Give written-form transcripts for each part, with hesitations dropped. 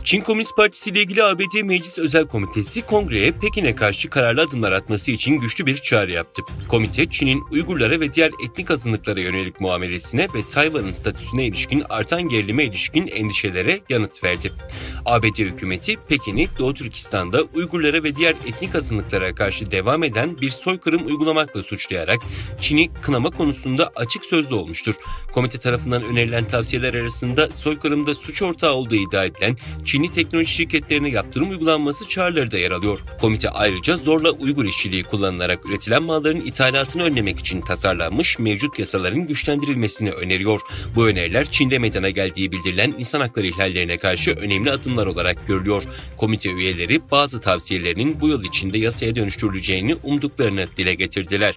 Çin Komünist Partisi ile ilgili ABD Meclis Özel Komitesi kongreye Pekin'e karşı kararlı adımlar atması için güçlü bir çağrı yaptı. Komite, Çin'in Uygurlara ve diğer etnik azınlıklara yönelik muamelesine ve Tayvan'ın statüsüne ilişkin artan gerilime ilişkin endişelere yanıt verdi. ABD hükümeti, Pekin'i Doğu Türkistan'da Uygurlara ve diğer etnik azınlıklara karşı devam eden bir soykırım uygulamakla suçlayarak Çin'i kınama konusunda açık sözlü olmuştur. Komite tarafından önerilen tavsiyeler arasında soykırımda suç ortağı olduğu iddia edilen Çinli teknoloji şirketlerine yaptırım uygulanması çağrıları da yer alıyor. Komite ayrıca zorla Uygur işçiliği kullanılarak üretilen malların ithalatını önlemek için tasarlanmış mevcut yasaların güçlendirilmesini öneriyor. Bu öneriler Çin'de meydana geldiği bildirilen insan hakları ihlallerine karşı önemli adımlar olarak görülüyor. Komite üyeleri bazı tavsiyelerinin bu yıl içinde yasaya dönüştürüleceğini umduklarını dile getirdiler.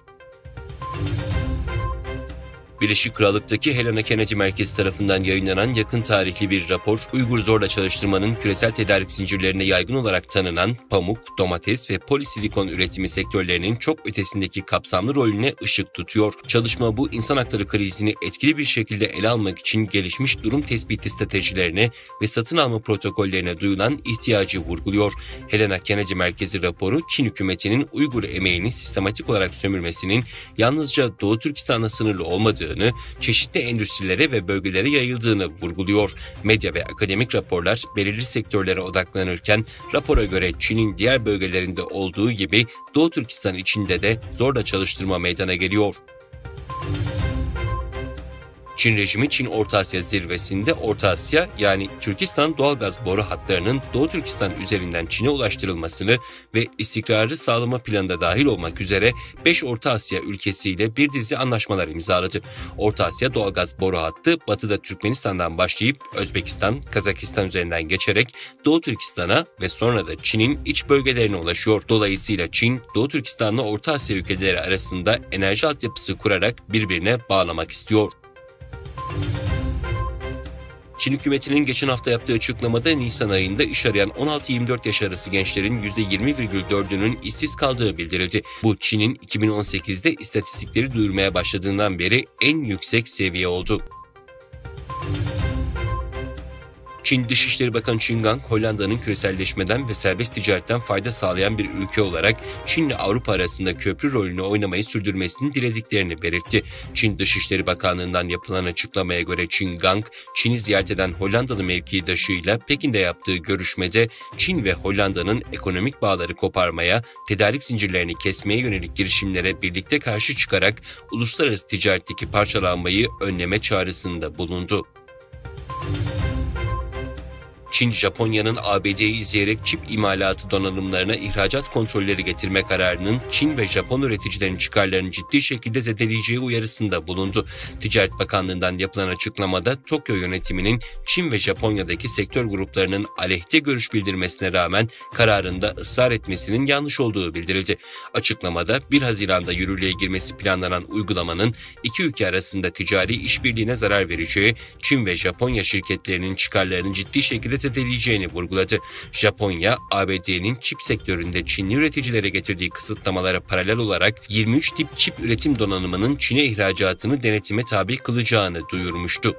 Birleşik Krallık'taki Helena Kennedy Merkezi tarafından yayınlanan yakın tarihli bir rapor, Uygur zorla çalıştırmanın küresel tedarik zincirlerine yaygın olarak tanınan pamuk, domates ve polisilikon üretimi sektörlerinin çok ötesindeki kapsamlı rolüne ışık tutuyor. Çalışma bu insan hakları krizini etkili bir şekilde ele almak için gelişmiş durum tespiti stratejilerine ve satın alma protokollerine duyulan ihtiyacı vurguluyor. Helena Kennedy Merkezi raporu, Çin hükümetinin Uygur emeğini sistematik olarak sömürmesinin yalnızca Doğu Türkistan'la sınırlı olmadığı, çeşitli endüstrilere ve bölgelere yayıldığını vurguluyor. Medya ve akademik raporlar belirli sektörlere odaklanırken rapora göre Çin'in diğer bölgelerinde olduğu gibi Doğu Türkistan içinde de zorla çalıştırma meydana geliyor. Çin rejimi Çin Orta Asya zirvesinde Orta Asya yani Türkistan doğalgaz boru hatlarının Doğu Türkistan üzerinden Çin'e ulaştırılmasını ve istikrarı sağlama planında dahil olmak üzere 5 Orta Asya ülkesiyle bir dizi anlaşmalar imzaladı. Orta Asya doğalgaz boru hattı batıda Türkmenistan'dan başlayıp Özbekistan, Kazakistan üzerinden geçerek Doğu Türkistan'a ve sonra da Çin'in iç bölgelerine ulaşıyor. Dolayısıyla Çin, Doğu Türkistan'la Orta Asya ülkeleri arasında enerji altyapısı kurarak birbirine bağlamak istiyor. Çin hükümetinin geçen hafta yaptığı açıklamada Nisan ayında iş arayan 16-24 yaş arası gençlerin %20,4'ünün işsiz kaldığı bildirildi. Bu Çin'in 2018'de istatistikleri duyurmaya başladığından beri en yüksek seviye oldu. Çin Dışişleri Bakanı Qin Gang, Hollanda'nın küreselleşmeden ve serbest ticaretten fayda sağlayan bir ülke olarak Çin ile Avrupa arasında köprü rolünü oynamayı sürdürmesini dilediklerini belirtti. Çin Dışişleri Bakanlığı'ndan yapılan açıklamaya göre Qin Gang, Çin'i ziyaret eden Hollandalı mevkidaşıyla Pekin'de yaptığı görüşmede Çin ve Hollanda'nın ekonomik bağları koparmaya, tedarik zincirlerini kesmeye yönelik girişimlere birlikte karşı çıkarak uluslararası ticaretteki parçalanmayı önleme çağrısında bulundu. Çin, Japonya'nın ABD'yi izleyerek çip imalatı donanımlarına ihracat kontrolleri getirme kararının Çin ve Japon üreticilerin çıkarlarını ciddi şekilde zedeleyeceği uyarısında bulundu. Ticaret Bakanlığı'ndan yapılan açıklamada Tokyo yönetiminin Çin ve Japonya'daki sektör gruplarının aleyhte görüş bildirmesine rağmen kararında ısrar etmesinin yanlış olduğu bildirildi. Açıklamada 1 Haziran'da yürürlüğe girmesi planlanan uygulamanın iki ülke arasında ticari işbirliğine zarar vereceği, Çin ve Japonya şirketlerinin çıkarlarını ciddi şekilde zedeleyeceğini vurguladı. Japonya, ABD'nin çip sektöründe Çinli üreticilere getirdiği kısıtlamalara paralel olarak 23 tip çip üretim donanımının Çin'e ihracatını denetime tabi kılacağını duyurmuştu.